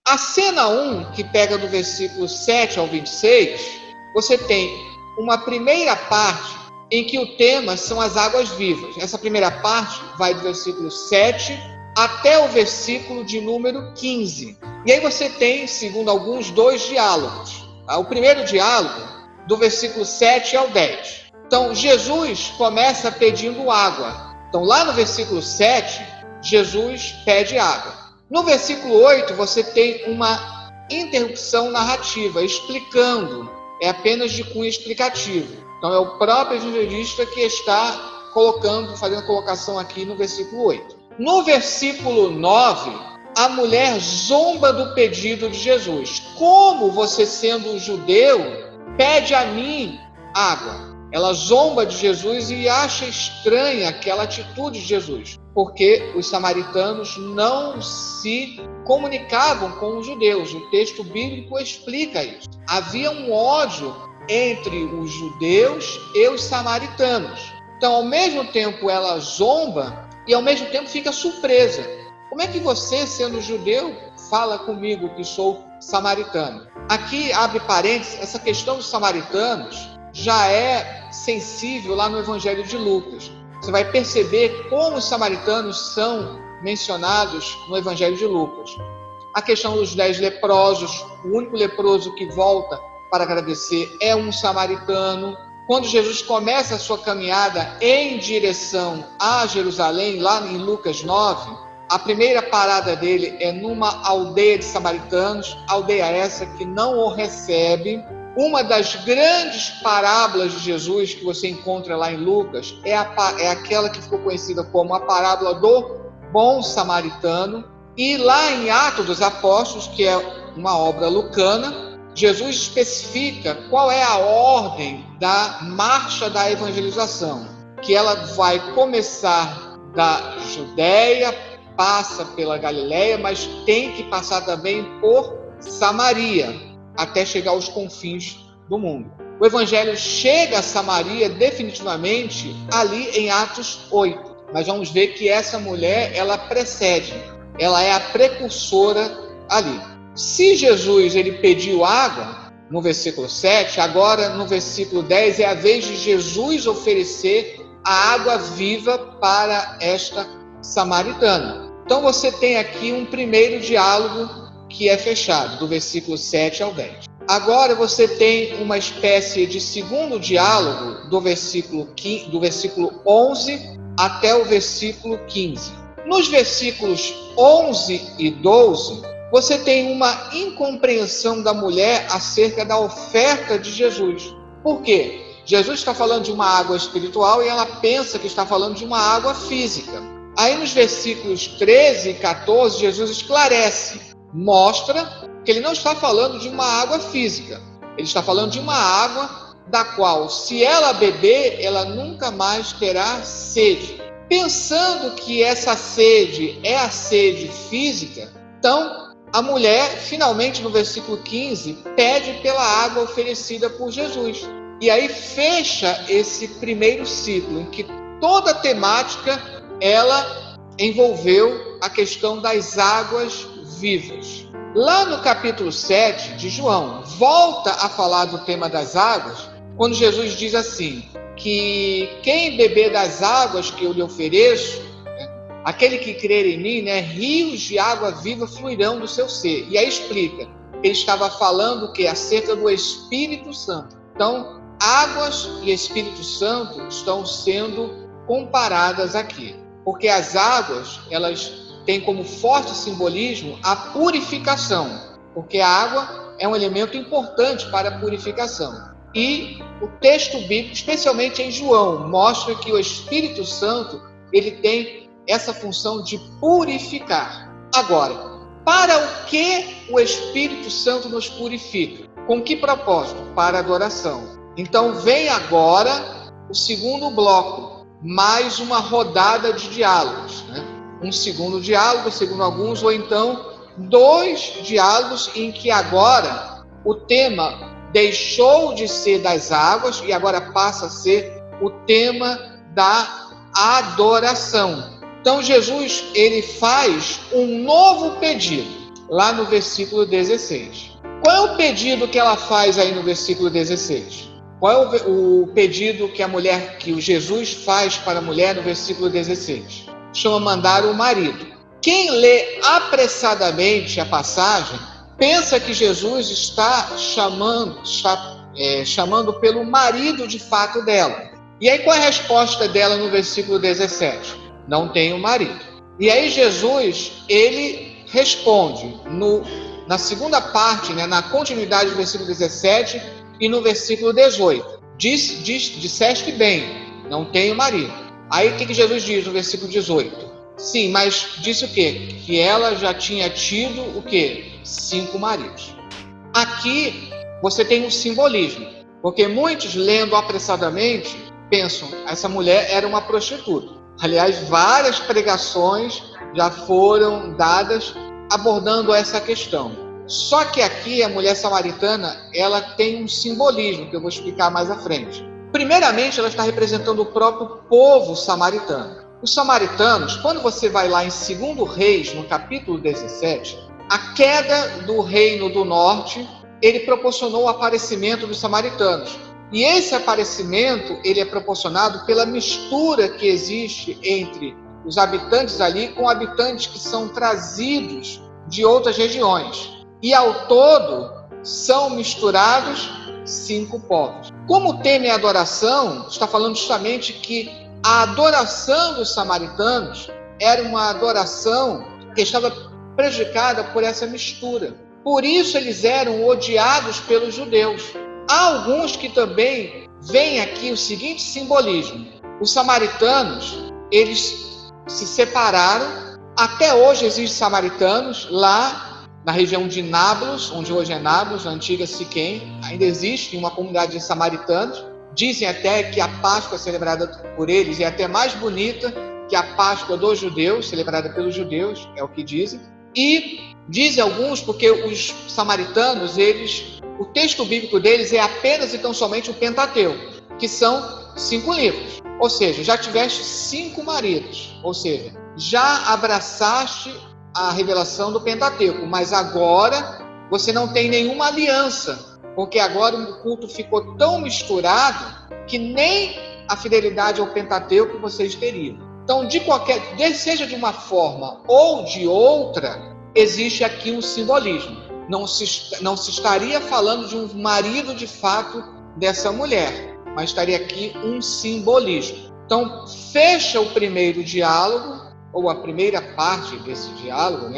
A cena 1, que pega do versículo 7 ao 26, você tem uma primeira parte em que o tema são as águas vivas. Essa primeira parte vai do versículo 7 até o versículo de número 15. E aí você tem, segundo alguns, 2 diálogos. O primeiro diálogo, do versículo 7 ao 10. Então, Jesus começa pedindo água. Então, lá no versículo 7, Jesus pede água. No versículo 8, você tem uma interrupção narrativa, explicando, é apenas de cunho explicativo. Então, é o próprio evangelista que está fazendo a colocação aqui no versículo 8. No versículo 9, a mulher zomba do pedido de Jesus. Como você, sendo um judeu, pede a mim água? Ela zomba de Jesus e acha estranha aquela atitude de Jesus, porque os samaritanos não se comunicavam com os judeus. O texto bíblico explica isso. Havia um ódio entre os judeus e os samaritanos. Então, ao mesmo tempo, ela zomba e ao mesmo tempo fica surpresa. Como é que você, sendo judeu, fala comigo que sou samaritano? Aqui, abre parênteses, essa questão dos samaritanos já é sensível lá no Evangelho de Lucas. Você vai perceber como os samaritanos são mencionados no Evangelho de Lucas. A questão dos 10 leprosos, o único leproso que volta para agradecer é um samaritano. Quando Jesus começa a sua caminhada em direção a Jerusalém, lá em Lucas 9, a primeira parada dele é numa aldeia de samaritanos, aldeia essa que não o recebe. Uma das grandes parábolas de Jesus que você encontra lá em Lucas é aquela que ficou conhecida como a parábola do bom samaritano. E lá em Atos dos Apóstolos, que é uma obra lucana, Jesus especifica qual é a ordem da marcha da evangelização, que ela vai começar da Judéia, passa pela Galiléia, mas tem que passar também por Samaria, até chegar aos confins do mundo. O evangelho chega a Samaria definitivamente ali em Atos 8. Mas vamos ver que essa mulher, ela precede, ela é a precursora ali. Se Jesus ele pediu água, no versículo 7, agora no versículo 10 é a vez de Jesus oferecer a água viva para esta samaritana. Então você tem aqui um primeiro diálogo que é fechado, do versículo 7 ao 10. Agora você tem uma espécie de segundo diálogo do versículo 11 até o versículo 15. Nos versículos 11 e 12, você tem uma incompreensão da mulher acerca da oferta de Jesus. Por quê? Jesus está falando de uma água espiritual e ela pensa que está falando de uma água física. Aí nos versículos 13 e 14, Jesus esclarece, mostra que ele não está falando de uma água física. Ele está falando de uma água da qual, se ela beber, ela nunca mais terá sede. Pensando que essa sede é a sede física, então a mulher, finalmente no versículo 15, pede pela água oferecida por Jesus. E aí fecha esse primeiro ciclo, em que toda a temática ela envolveu a questão das águas vivas. Lá no capítulo 7 de João, volta a falar do tema das águas, quando Jesus diz assim, que quem beber das águas que eu lhe ofereço, aquele que crer em mim, rios de água viva fluirão do seu ser. E aí explica, ele estava falando que acerca do Espírito Santo. Então, águas e Espírito Santo estão sendo comparadas aqui, porque as águas, elas têm como forte simbolismo a purificação, porque a água é um elemento importante para a purificação. E o texto bíblico, especialmente em João, mostra que o Espírito Santo, ele tem essa função de purificar. Agora, para o que o Espírito Santo nos purifica? Com que propósito? Para a adoração. Então vem agora o segundo bloco, mais uma rodada de diálogos, Um segundo diálogo, segundo alguns, ou então 2 diálogos em que agora o tema deixou de ser das águas e agora passa a ser o tema da adoração. Então Jesus, ele faz um novo pedido. lá no versículo 16. Qual é o pedido que ela faz aí no versículo 16? Qual é o pedido que o Jesus faz para a mulher no versículo 16? Chama mandar o marido. Quem lê apressadamente a passagem pensa que Jesus está chamando pelo marido de fato dela. E aí qual é a resposta dela no versículo 17? Não tenho marido. E aí Jesus, ele responde na segunda parte, na continuidade do versículo 17 e no versículo 18. Disseste bem, não tenho marido. Aí o que Jesus diz no versículo 18? Sim, mas disse o quê? Que ela já tinha tido o quê? 5 maridos. Aqui você tem um simbolismo, porque muitos, lendo apressadamente, pensam, essa mulher era uma prostituta. Aliás, várias pregações já foram dadas abordando essa questão. Só que aqui a mulher samaritana, ela tem um simbolismo que eu vou explicar mais à frente. Primeiramente, ela está representando o próprio povo samaritano. Os samaritanos, quando você vai lá em 2 Reis, no capítulo 17, a queda do reino do norte, ele proporcionou o aparecimento dos samaritanos. E esse aparecimento, ele é proporcionado pela mistura que existe entre os habitantes ali com habitantes que são trazidos de outras regiões. E ao todo, são misturados 5 povos. Como o tema é adoração, está falando justamente que a adoração dos samaritanos era uma adoração que estava prejudicada por essa mistura. Por isso eles eram odiados pelos judeus. Há alguns que também veem aqui o seguinte simbolismo. Os samaritanos, eles se separaram. Até hoje existem samaritanos lá na região de Nablus, onde hoje é Nablus, na antiga Siquém. Ainda existe uma comunidade de samaritanos. Dizem até que a Páscoa celebrada por eles é até mais bonita que a Páscoa dos judeus, celebrada pelos judeus, é o que dizem. E dizem alguns porque os samaritanos, o texto bíblico deles é apenas e tão somente o Pentateuco, que são 5 livros. Ou seja, já tiveste 5 maridos, ou seja, já abraçaste a revelação do Pentateuco, mas agora você não tem nenhuma aliança, porque agora o culto ficou tão misturado que nem a fidelidade ao Pentateuco vocês teriam. Então, seja de uma forma ou de outra, existe aqui um simbolismo. Não se estaria falando de um marido de fato dessa mulher, mas estaria aqui um simbolismo. Então, fecha o primeiro diálogo, ou a primeira parte desse diálogo,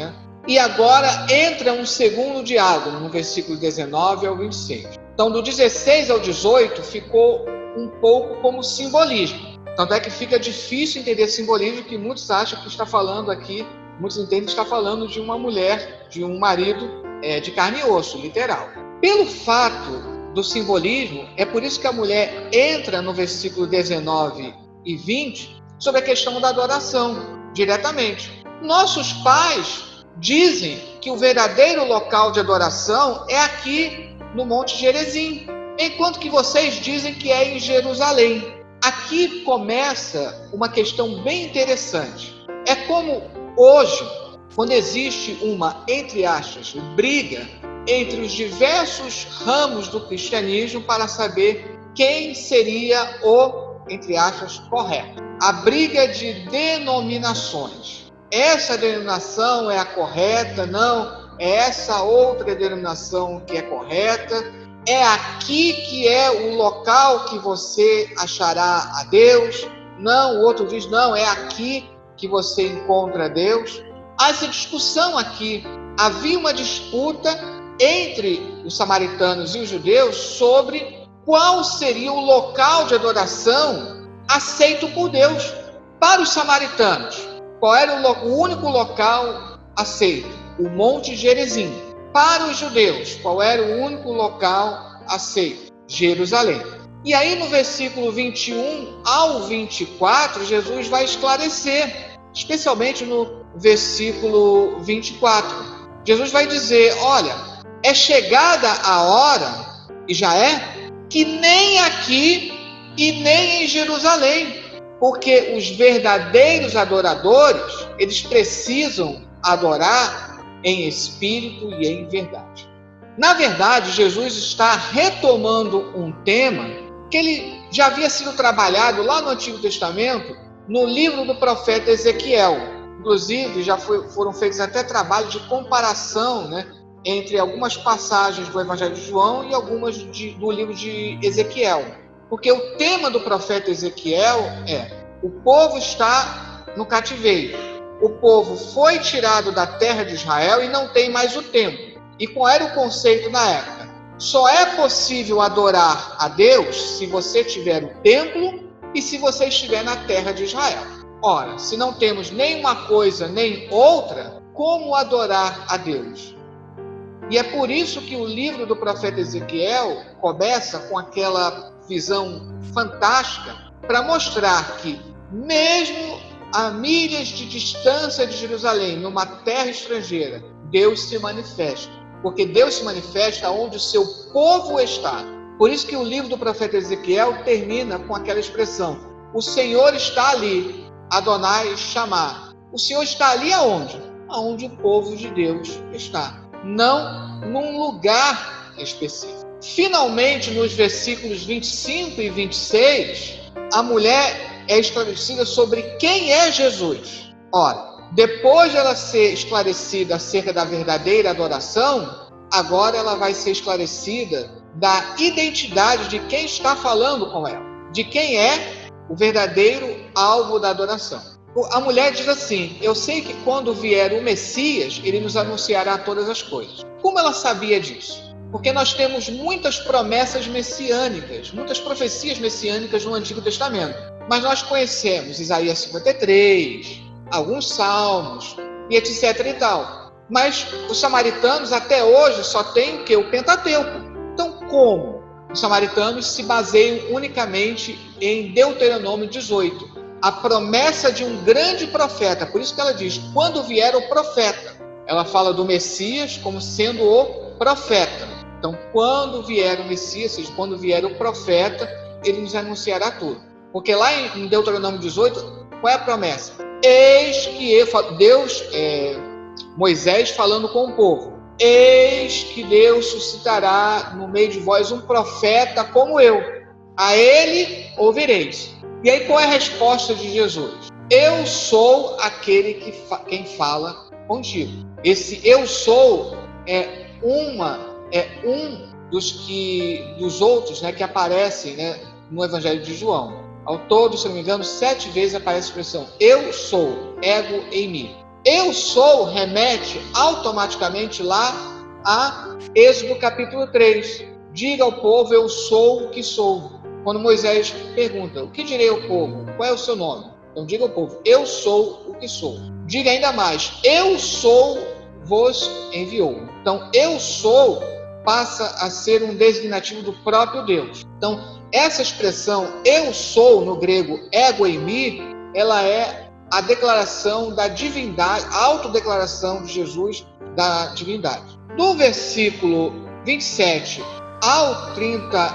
e agora entra um segundo diálogo, no versículo 19 ao 26. Então, do 16 ao 18, ficou um pouco como simbolismo. Tanto é que fica difícil entender simbolismo, que muitos acham que está falando aqui, muitos entendem que está falando de uma mulher, de um marido de carne e osso, literal. Pelo fato do simbolismo, é por isso que a mulher entra no versículo 19 e 20 sobre a questão da adoração, diretamente. Nossos pais dizem que o verdadeiro local de adoração é aqui no Monte Gerizim, enquanto que vocês dizem que é em Jerusalém. Aqui começa uma questão bem interessante. É como hoje, quando existe uma, entre aspas, briga entre os diversos ramos do cristianismo para saber quem seria o, entre aspas, correto. A briga de denominações. Essa denominação é a correta, não, é essa outra denominação que é correta. É aqui que é o local que você achará a Deus. Não, o outro diz, não, é aqui que você encontra Deus. Há essa discussão aqui. Havia uma disputa entre os samaritanos e os judeus sobre qual seria o local de adoração aceito por Deus. Para os samaritanos, qual era o único local aceito? O Monte Gerizim. Para os judeus, qual era o único local aceito? Jerusalém. E aí no versículo 21 ao 24, Jesus vai esclarecer, especialmente no versículo 24. Jesus vai dizer, olha, é chegada a hora, e já é, que nem aqui e nem em Jerusalém, porque os verdadeiros adoradores, eles precisam adorar em espírito e em verdade. Na verdade, Jesus está retomando um tema que ele já havia sido trabalhado lá no Antigo Testamento, no livro do profeta Ezequiel. Inclusive, já foram feitos até trabalhos de comparação, entre algumas passagens do Evangelho de João e algumas do livro de Ezequiel. Porque o tema do profeta Ezequiel é: o povo está no cativeiro. O povo foi tirado da terra de Israel e não tem mais o templo. E qual era o conceito na época? Só é possível adorar a Deus se você tiver o templo e se você estiver na terra de Israel. Ora, se não temos nem uma coisa nem outra, como adorar a Deus? E é por isso que o livro do profeta Ezequiel começa com aquela visão fantástica para mostrar que, mesmo a milhas de distância de Jerusalém, numa terra estrangeira, Deus se manifesta. Porque Deus se manifesta onde o seu povo está. Por isso que o livro do profeta Ezequiel termina com aquela expressão: o Senhor está ali, Adonai chamar. O Senhor está ali aonde? Aonde o povo de Deus está. Não num lugar específico. Finalmente, nos versículos 25 e 26, a mulher é esclarecida sobre quem é Jesus. Ora, depois de ela ser esclarecida acerca da verdadeira adoração, agora ela vai ser esclarecida da identidade de quem está falando com ela, de quem é o verdadeiro alvo da adoração. A mulher diz assim: eu sei que quando vier o Messias, ele nos anunciará todas as coisas. Como ela sabia disso? Porque nós temos muitas promessas messiânicas, muitas profecias messiânicas no Antigo Testamento. Mas nós conhecemos Isaías 53, alguns salmos, e etc e tal. Mas os samaritanos até hoje só têm o Pentateuco. Então, como? Os samaritanos se baseiam unicamente em Deuteronômio 18. A promessa de um grande profeta. Por isso que ela diz: quando vier o profeta. Ela fala do Messias como sendo o profeta. Então, quando vier o Messias, ou seja, quando vier o profeta, ele nos anunciará tudo. Porque lá em Deuteronômio 18, qual é a promessa? Eis que Moisés falando com o povo: eis que Deus suscitará no meio de vós um profeta como eu. A ele ouvireis. E aí qual é a resposta de Jesus? Eu sou aquele quem fala contigo. Esse eu sou é um dos outros, que aparecem, no Evangelho de João. Ao todo, se não me engano, 7 vezes aparece a expressão eu sou, ego em mim. Eu sou remete automaticamente lá a Êxodo capítulo 3. Diga ao povo: eu sou o que sou. Quando Moisés pergunta: o que direi ao povo? Qual é o seu nome? Então diga ao povo: eu sou o que sou. Diga ainda mais: eu sou vos enviou. Então, eu sou passa a ser um designativo do próprio Deus. Então, essa expressão eu sou, no grego ego eimi, ela é a declaração da divindade, a autodeclaração de Jesus da divindade. Do versículo 27 ao 30,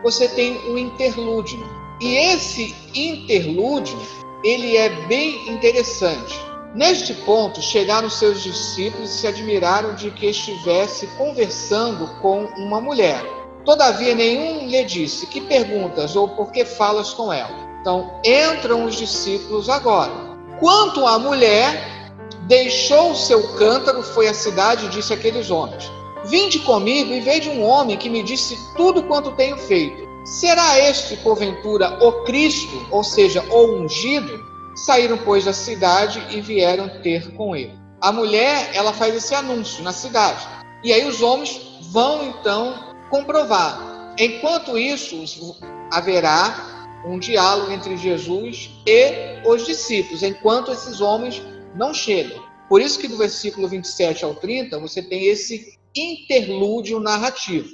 você tem um interlúdio. E esse interlúdio, ele é bem interessante. Neste ponto, chegaram seus discípulos e se admiraram de que estivesse conversando com uma mulher. Todavia, nenhum lhe disse: que perguntas ou por que falas com ela? Então, entram os discípulos agora. Quanto à mulher, deixou o seu cântaro, foi à cidade e disse àqueles homens: vinde comigo e veja um homem que me disse tudo quanto tenho feito. Será este, porventura, o Cristo, ou seja, o ungido? Saíram, pois, da cidade e vieram ter com ele. A mulher, ela faz esse anúncio na cidade. E aí os homens vão, então, comprovar. Enquanto isso, haverá um diálogo entre Jesus e os discípulos, enquanto esses homens não chegam. Por isso que do versículo 27 ao 30, você tem esse interlúdio narrativo.